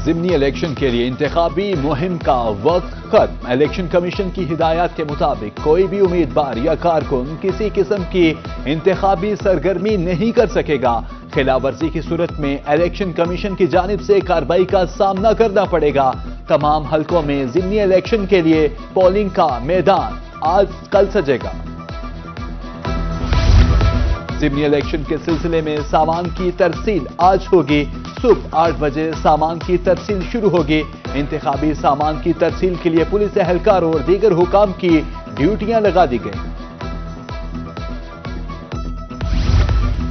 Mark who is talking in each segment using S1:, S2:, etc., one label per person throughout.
S1: ضمنی الیکشن کے لیے انتخابی مہم کا وقت ختم۔ الیکشن کمیشن کی ہدایات کے مطابق کوئی بھی امیدوار یا کارکن کسی قسم کی انتخابی سرگرمی نہیں کر سکے گا۔ خلاف ورزی کی صورت میں الیکشن کمیشن کی جانب سے کارروائی کا سامنا کرنا پڑے گا۔ تمام حلقوں میں ضمنی الیکشن کے لیے پولنگ کا میدان آج کل سجے گا۔ ضمنی الیکشن کے سلسلے میں سامان کی ترسیل آج ہوگی۔ صبح 8 بجے سامان کی ترسیل شروع ہوگی۔ انتخابی سامان کی ترسیل کے لیے پولیس اہلکار اور دیگر حکام کی ڈیوٹیاں لگا دی گئیں۔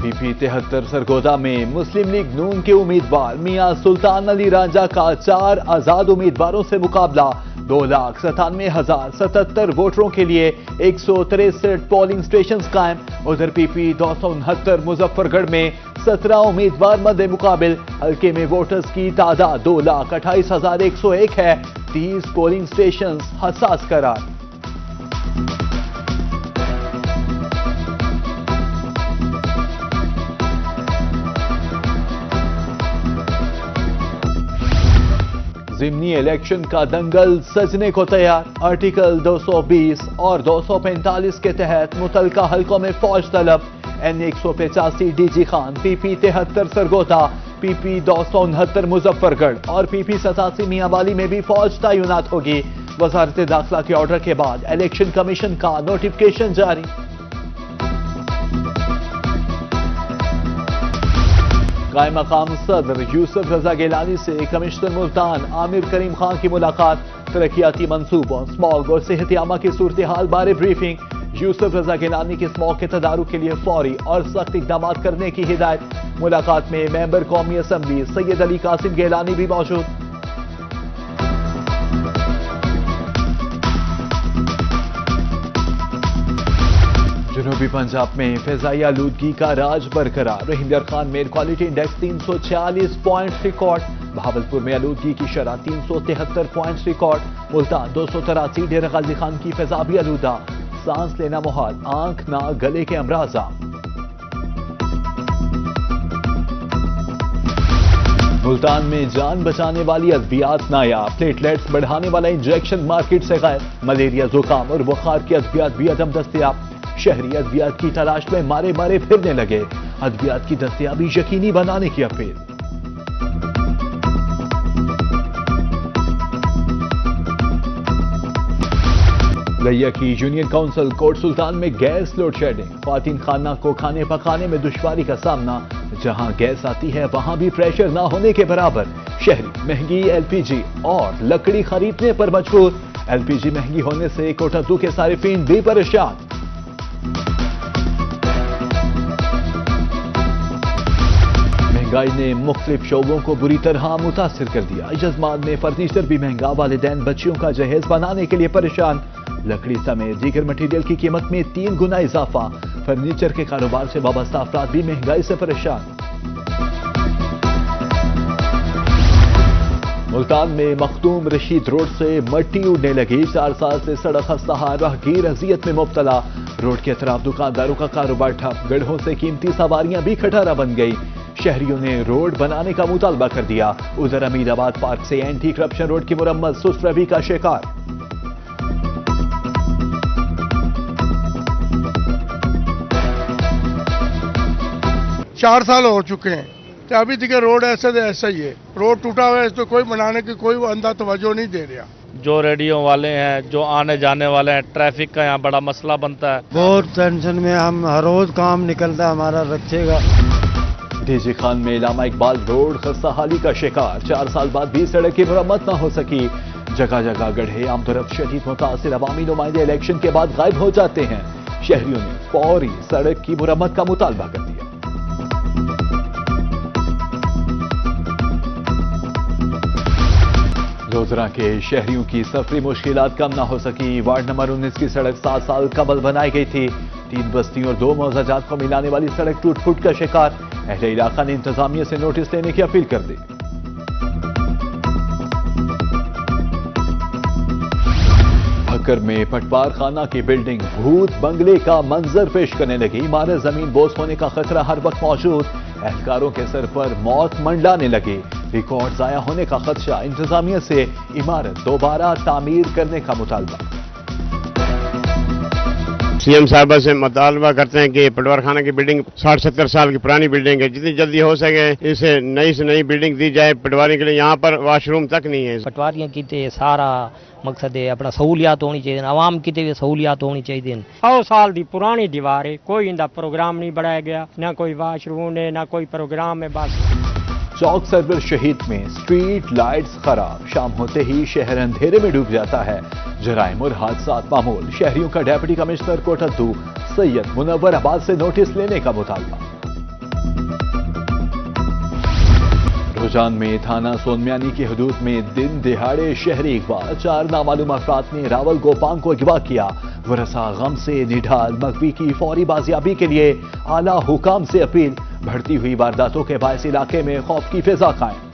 S1: پی پی 73 سرگودا میں مسلم لیگ نون کے امیدوار میاں سلطان علی رانجھا کا 4 آزاد امیدواروں سے مقابلہ۔ 2,97,077 ووٹروں کے لیے 163 پولنگ سٹیشنز قائم۔ ادھر پی پی 269 مظفر گڑھ میں 17 امیدوار مد مقابل۔ حلقے میں ووٹرز کی تعداد 2,28,101 ہے۔ 30 پولنگ سٹیشنز حساس قرار۔ ضمنی الیکشن کا دنگل سجنے کو تیار۔ آرٹیکل 220 اور 245 کے تحت متعلقہ حلقوں میں فوج طلب۔ این 185 ڈی جی خان، پی پی 73 سرگودا، پی پی 269 مظفر گڑھ اور پی پی 87 میاں والی میں بھی فوج تعینات ہوگی۔ وزارت داخلہ کے آرڈر کے بعد الیکشن کمیشن کا نوٹیفکیشن جاری۔ قائم مقام صدر یوسف رضا گیلانی سے کمشنر ملتان عامر کریم خان کی ملاقات۔ ترقیاتی منصوبوں، اسماگ اور صحت عامہ کی صورتحال بارے بریفنگ۔ یوسف رضا گیلانی کی اسماگ کے تدارک کے لیے فوری اور سخت اقدامات کرنے کی ہدایت۔ ملاقات میں ممبر قومی اسمبلی سید علی قاسم گیلانی بھی موجود۔ جنوبی پنجاب میں فضائی آلودگی کا راج برقرار۔ رحیم خان میں air quality index 346 points record. Bahawalpur میں آلودگی کی شرح 373 پوائنٹس ریکارڈ۔ ملتان 283۔ ڈیرہ غازی خان کی فضا بھی آلودہ، سانس لینا محال، آنکھ ناک گلے کے امراض عام۔ ملتان میں جان بچانے والی ادویات نایاب، پلیٹلیٹس بڑھانے والا انجیکشن مارکیٹ سے غائب۔ ملیریا، زکام اور بخار کی ادویات بھی عدم دستیاب۔ شہری ادویات کی تلاش میں مارے مارے پھرنے لگے۔ ادویات کی دستیابی یقینی بنانے کی اپیل۔ لیا کی یونین کونسل کوٹ سلطان میں گیس لوڈ شیڈنگ۔ خواتین خانہ کو کھانے پکانے میں دشواری کا سامنا۔ جہاں گیس آتی ہے وہاں بھی پریشر نہ ہونے کے برابر۔ شہری مہنگی ایل پی جی اور لکڑی خریدنے پر مجبور۔ ایل پی جی مہنگی ہونے سے کوٹادو کے صارفین بھی پریشان۔ مہنگائی نے مختلف شعبوں کو بری طرح متاثر کر دیا۔ جزمان میں فرنیچر بھی مہنگا، والدین بچیوں کا جہیز بنانے کے لیے پریشان۔ لکڑی سمیت دیگر مٹیریل کی قیمت میں 3 گنا اضافہ۔ فرنیچر کے کاروبار سے وابستہ افراد بھی مہنگائی سے پریشان۔ ملتان میں مخدوم رشید روڈ سے مٹی اڑنے لگی۔ 4 سال سے سڑک خستہ حال، راہگیر اذیت میں مبتلا۔ روڈ کے اطراف دکانداروں کا کاروبار ٹھپ، گڑھوں سے قیمتی سواریاں بھی کھٹارا بن گئی۔ شہریوں نے روڈ بنانے کا مطالبہ کر دیا۔ ادھر امید آباد پارک سے اینٹی کرپشن روڈ کی مرمت سست روی کا شکار۔
S2: چار سال ہو چکے ہیں تو ابھی تک روڈ ایسا ہی ہے۔ روڈ ٹوٹا ہوا ہے، اس پہ کوئی بنانے کی کوئی اندھا توجہ نہیں دے رہا۔
S3: جو ریڈیو والے ہیں، جو آنے جانے والے ہیں، ٹریفک کا یہاں بڑا مسئلہ بنتا ہے۔
S4: بہت ٹینشن میں ہم، ہر روز کام نکلتا ہے ہمارا، رکھے گا۔
S1: ڈی جی خان میں علامہ اقبال روڈ خستہ حالی کا شکار۔ 4 سال بعد بھی سڑک کی مرمت نہ ہو سکی۔ جگہ جگہ گڑھے، عام طرف شدید متاثر۔ عوامی نمائندے الیکشن کے بعد غائب ہو جاتے ہیں۔ شہریوں نے فوری سڑک کی مرمت کا مطالبہ کر دیا۔ لودھرا کے شہریوں کی سفری مشکلات کم نہ ہو سکی۔ وارڈ نمبر 19 کی سڑک 7 سال قبل بنائی گئی تھی۔ 3 بستیوں اور 2 معززات کو ملانے والی سڑک ٹوٹ پھوٹ کا شکار۔ اہل علاقہ نے انتظامیہ سے نوٹس لینے کی اپیل کر دی۔ بھکر میں پٹوار خانہ کی بلڈنگ بھوت بنگلے کا منظر پیش کرنے لگی۔ عمارت زمین بوس ہونے کا خطرہ ہر وقت موجود۔ اہلکاروں کے سر پر موت منڈلانے لگی۔ ریکارڈ ضائع ہونے کا خدشہ، انتظامیہ سے عمارت دوبارہ تعمیر کرنے کا مطالبہ۔
S5: سی ایم صاحبہ سے مطالبہ کرتے ہیں کہ پٹوار خانہ کی بلڈنگ 60-70 سال کی پرانی بلڈنگ ہے، جتنی جلدی ہو سکے اسے نئی سے نئی بلڈنگ دی جائے پٹواری کے لیے۔ یہاں پر واش روم تک نہیں ہے۔
S6: پٹواریاں کی تے سارا مقصد ہے اپنا سہولیات ہونی چاہیے، عوام کی تے سہولیات ہونی چاہیے۔
S7: 100 سال دی پرانی دیوار ہے، کوئی ان دا پروگرام نہیں بنایا گیا، نہ کوئی واش روم ہے نہ کوئی پروگرام ہے۔ بس
S1: چوک سرور شہید میں اسٹریٹ لائٹس خراب، شام ہوتے ہی شہر اندھیرے میں ڈوب جاتا ہے، جرائم اور حادثات معمول۔ شہریوں کا ڈپٹی کمشنر کوٹھدو سید منور آباد سے نوٹس لینے کا مطالبہ۔ روجان میں تھانہ سونمیانی کی حدود میں دن دہاڑے شہری اغوا، 4 نامعلوم افراد نے راول گوپانگ کو اغوا کیا۔ ورثہ غم سے نڈھال، مغوی کی فوری بازیابی کے لیے اعلیٰ حکام سے اپیل۔ بڑھتی ہوئی وارداتوں کے باعث علاقے میں خوف کی فضا قائم۔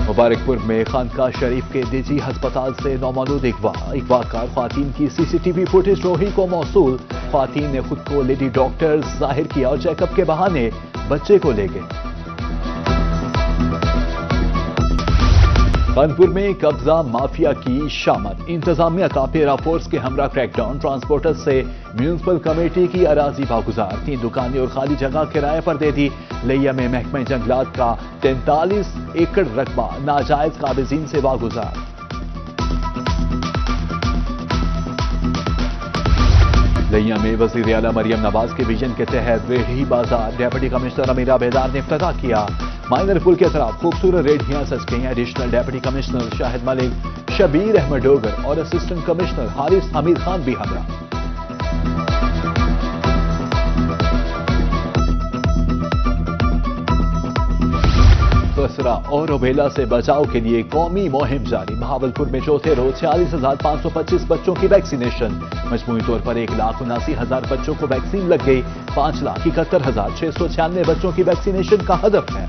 S1: مبارک پور میں خانقاہ شریف کے نجی ہسپتال سے نومولود اغوا کار خواتین کی سی C T V footage Rohi کو موصول۔ خواتین نے خود کو لیڈی ڈاکٹر ظاہر کیا اور چیک اپ کے بہانے بچے کو لے گئے۔ کانپور میں قبضہ مافیا کی شامت، انتظامیہ کا پیرا فورس کے ہمراہ کریک ڈاؤن، ٹرانسپورٹر سے میونسپل کمیٹی کی اراضی واگزار، 3 دکانیں اور خالی جگہ کرائے پر دے دی۔ لیا میں محکمہ جنگلات کا 43 ایکڑ رقبہ ناجائز قابضین سے واگزار۔ لیا میں وزیر اعلیٰ مریم نواز کے ویژن کے تحت ریڑھی بازار ڈیپٹی کمشنر امیرہ بیدار نے افتتاح کیا۔ مائنر پل کے اطراف خوبصورت ریڑھیاں سج گئیں۔ ایڈیشنل ڈیپٹی کمشنر شاہد ملک، شبیر احمد ڈوگر اور اسسٹنٹ کمشنر حارث حمید خان بھی ہمراہ۔ خسرہ اور روبیلا سے بچاؤ کے لیے قومی مہم جاری۔ بہاولپور میں چوتھے روز 46,525 بچوں کی ویکسینیشن، مجموعی طور پر 1,79,000 بچوں کو ویکسین لگ گئی۔ 5,71,696 بچوں کی ویکسینیشن کا ہدف ہے۔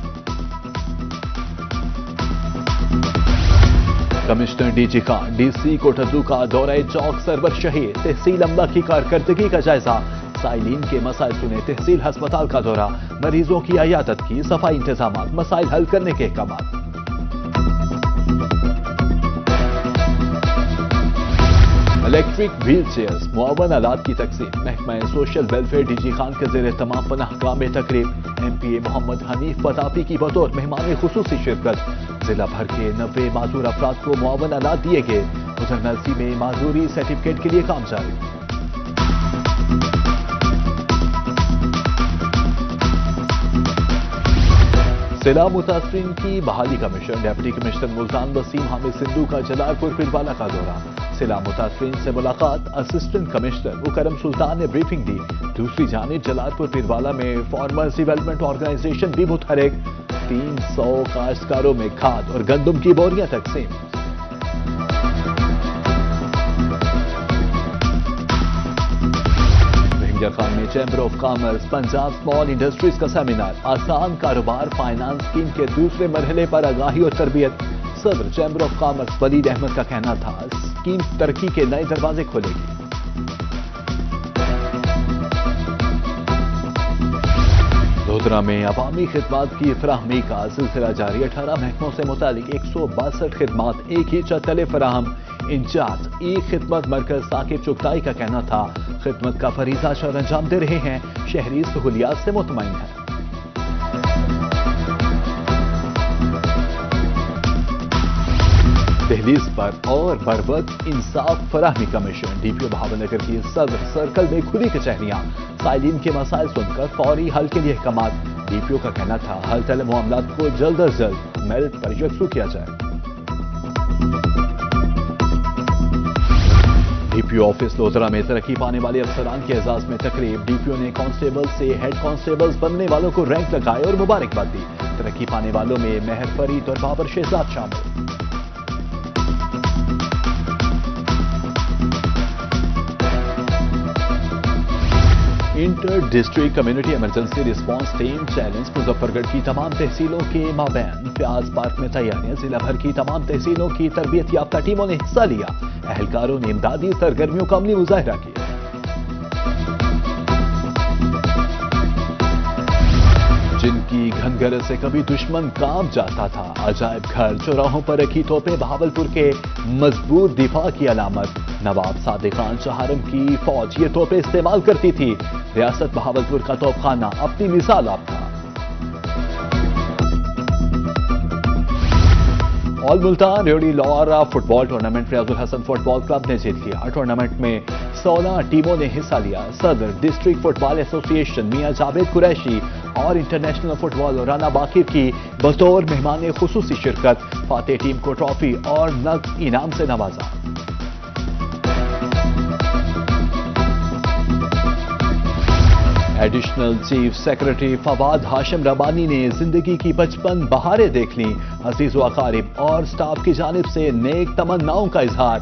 S1: کمشنر ڈی جی خان، ڈی سی کوٹھدو کا دورہ چوک سرور شہید، تحصیل عملہ کی کارکردگی کا جائزہ، سائلین کے مسائل سنے، تحصیل ہسپتال کا دورہ، مریضوں کی عیادت کی، صفائی انتظامات، مسائل حل کرنے کے احکامات۔ الیکٹرک ویل چیئرز، معاون آلات کی تقسیم، محکمہ social welfare D G Khan کے زیر اہتمام پناہ گاہ میں تقریب، ایم پی اے محمد حنیف پتاپی کی بطور مہمان خصوصی شرکت۔ ضلع بھر کے 90 معذور افراد کو معاون آلات دیے گئے۔ ادھر نلسی میں معذوری سرٹیفکیٹ کے لیے کام جاری۔ سیلاب متاثرین کی بحالی کا مشن، ڈیپٹی کمشنر ملتان وسیم حامد سندھو کا جلال پور پنڈوالہ کا دورہ، سیلاب متاثرین سے ملاقات، اسسٹنٹ کمشنر مکرم سلطان نے بریفنگ دی۔ دوسری جانب جلال پور پنڈوالہ میں فارمرز ڈیولپمنٹ آرگنائزیشن بھی متحرک، 300 کاشتکاروں میں کھاد اور گندم کی بوریاں تقسیم۔ خان میں chamber of commerce Punjab small industries کا سیمینار، آسان کاروبار فائنانس اسکیم کے دوسرے مرحلے پر آگاہی اور تربیت۔ صدر چیمبر آف کامرس ولید احمد کا کہنا تھا اسکیم ترقی کے نئے دروازے کھولے گی۔ لودھرا میں عوامی خدمات کی فراہمی کا سلسلہ جاری، 18 محکموں سے متعلق 162 خدمات ایک ہی چھت تلے فراہم۔ انچارج ای خدمت مرکز ثاقب چغتائی کا کہنا تھا خدمت کا فریضہ سر انجام دے رہے ہیں، شہری سہولیات سے مطمئن ہیں۔ دہلیز پر اور بروقت انصاف فراہمی کمیشن، ڈی پی او بہاول نگر کی صدر سرکل میں کھلی کچہریاں، سائلین کے مسائل سن کر فوری حل کے لیے احکامات۔ ڈی پی او کا کہنا تھا حل طلب معاملات کو جلد از جلد میرٹ پر یکسو کیا جائے۔ D P O office Lodhra میں ترقی پانے والے افسران کے اعزاز میں تقریب، ڈی پی او نے کانسٹیبل سے ہیڈ کانسٹیبلز بننے والوں کو رینک لگائے اور مبارکباد دی۔ ترقی پانے والوں میں مہر فرید اور بابر شہزاد شامل۔ Inter district community emergency response team challenge, Muzaffargarh کی تمام تحصیلوں کے مابین پیاز پارک میں تیاریاں، ضلع بھر کی تمام تحصیلوں کی تربیت یافتہ ٹیموں نے حصہ لیا، اہلکاروں نے امدادی سرگرمیوں کا عملی مظاہرہ کیا۔ بند گھر سے کبھی دشمن کام جاتا تھا. عجائب گھر چوراہوں پر رکھی توپیں بہاولپور کے مضبوط دفاع کی علامت. نواب صادق خان چہارم کی فوج یہ توپیں استعمال کرتی تھی. ریاست بہاولپور کا توپ خانہ اپنی مثال آپ تھا. آل ملتان ریوڑی لورا فٹ بال ٹورنامنٹ فیاض الحسن فٹ بال کلب نے جیت لیا. ٹورنامنٹ میں 16 ٹیموں نے حصہ لیا. صدر ڈسٹرکٹ فٹ بال ایسوسی ایشن میاں جاوید قریشی اور انٹرنیشنل فٹ بال رانا باقر کی بطور مہمان خصوصی شرکت. فاتح ٹیم کو ٹرافی اور نقد انعام سے نوازا. ایڈیشنل چیف سیکرٹری فواد ہاشم ربانی نے زندگی کی 55 بہاریں دیکھ لیں. عزیز و اقارب اور سٹاف کی جانب سے نیک تمناؤں کا اظہار.